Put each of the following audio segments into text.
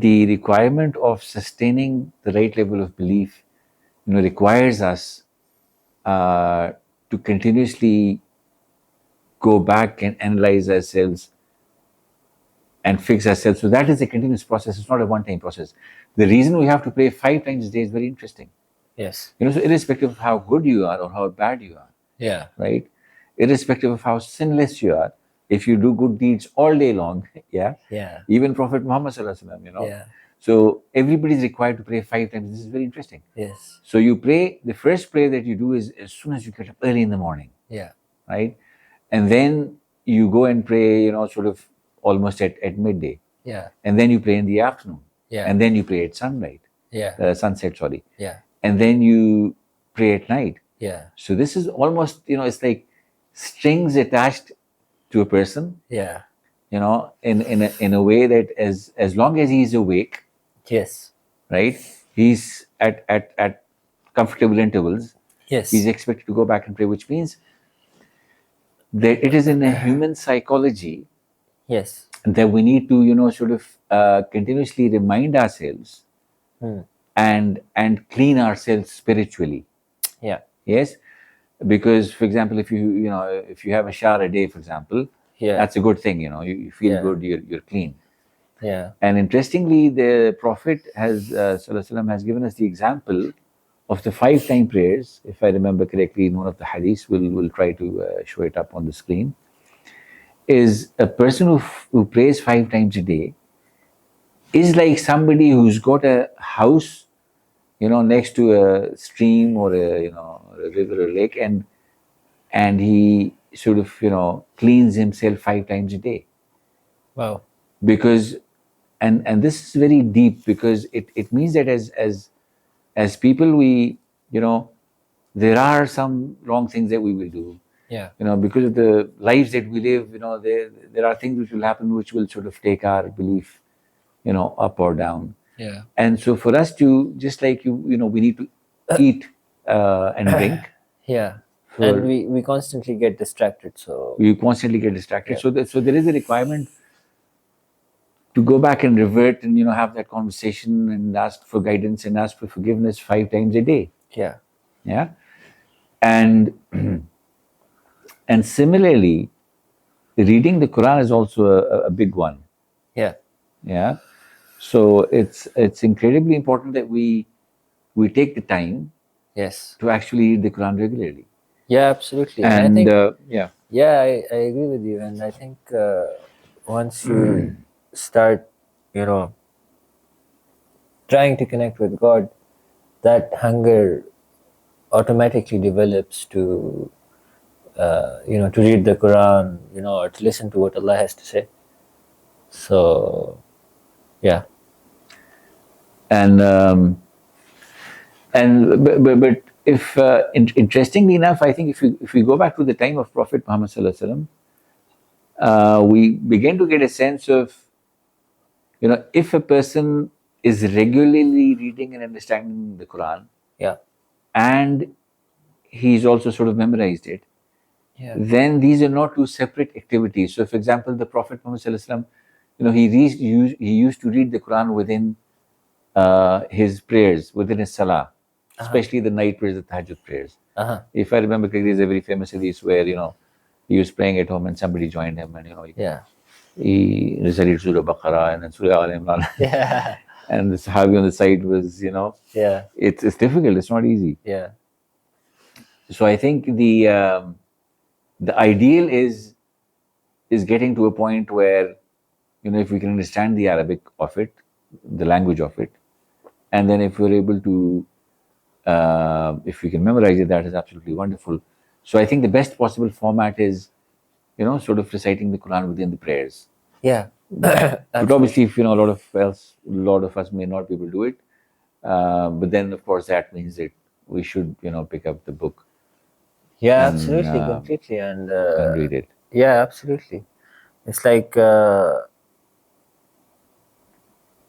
the requirement of sustaining the right level of belief, requires us to continuously go back and analyze ourselves and fix ourselves. So that is a continuous process. It's not a one-time process. The reason we have to pray 5 times a day is very interesting. Yes. So irrespective of how good you are or how bad you are, Yeah. right? Irrespective of how sinless you are, if you do good deeds all day long, Yeah. even Prophet Muhammad Sallallahu Alaihi Wasallam, Yeah. So everybody is required to pray 5 times. This is very interesting. Yes. So you pray, the first prayer that you do is as soon as you get up early in the morning, Yeah. right? And then you go and pray, sort of almost at midday. Yeah. And then you pray in the afternoon. Yeah. And then you pray at sunset, sorry. Yeah. And then you pray at night. Yeah. So this is almost, it's like strings attached to a person, Yeah. in a way that as long as he is awake, Yes. right, he's at comfortable intervals, Yes. he's expected to go back and pray, which means that it is in a human psychology Yes. that we need to, sort of continuously remind ourselves and clean ourselves spiritually. Yeah. Yes, because for example, if you have a shower a day, for example, Yeah. that's a good thing. You feel Yeah. good, you're clean. Yeah. And interestingly, the Prophet has Sallallahu Alaihi Wasallam has given us the example of the 5 time prayers. If I remember correctly, in one of the hadiths, we'll try to show it up on the screen. Is a person who prays 5 times a day is like somebody who's got a house, next to a stream or a river or lake, and he sort of cleans himself 5 times a day. Wow. Because and this is very deep, because it means that as people, we there are some wrong things that we will do. Yeah. Because of the lives that we live, there are things which will happen which will sort of take our belief, up or down. Yeah. And so for us to, just like we need to eat and drink. Yeah. For, And we constantly get distracted. So we constantly get distracted. Yeah. So there is a requirement to go back and revert and have that conversation and ask for guidance and ask for forgiveness 5 times a day. yeah. Yeah. And and similarly, reading the Quran is also a big one. Yeah. Yeah. So it's incredibly important that we take the time Yes. to actually read the Quran regularly. Yeah, absolutely. And I think yeah. Yeah, I agree with you, and I think once you start, trying to connect with God, that hunger automatically develops to, to read the Quran, or to listen to what Allah has to say. So, yeah. And but if interestingly enough, I think if we go back to the time of Prophet Muhammad Sallallahu Alaihi Wasallam, we begin to get a sense of, if a person is regularly reading and understanding the Quran, Yeah. and he's also sort of memorized it, Yeah. then these are not two separate activities. So, for example, the Prophet Muhammad Sallallahu Alaihi Wasallam, he used to read the Quran within his prayers, within his salah, especially the night prayers, the tahajjud prayers. If I remember correctly, there's a very famous hadith where he was praying at home and somebody joined him, and Yeah. he recited Surah Baqarah and then Surah Al Imran. Yeah. And the Sahabi on the side was, Yeah. it's difficult. It's not easy. Yeah. So I think the ideal is getting to a point where, if we can understand the Arabic of it, the language of it, and then if we're able to, if we can memorize it, that is absolutely wonderful. So I think the best possible format is, sort of reciting the Quran within the prayers. Yeah. But obviously, if a lot of us may not be able to do it, but then of course that means that we should, pick up the book. Yeah, and, absolutely, completely, and read it. Yeah, absolutely. It's like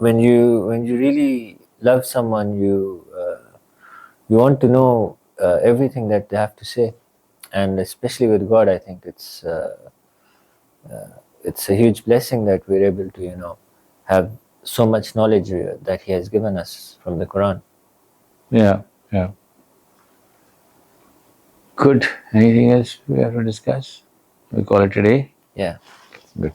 when you really love someone, you want to know everything that they have to say, and especially with God, I think it's a huge blessing that we're able to have so much knowledge that He has given us from the Quran. Yeah, yeah. Good. Anything else we have to discuss? We call it a day? Yeah. Good.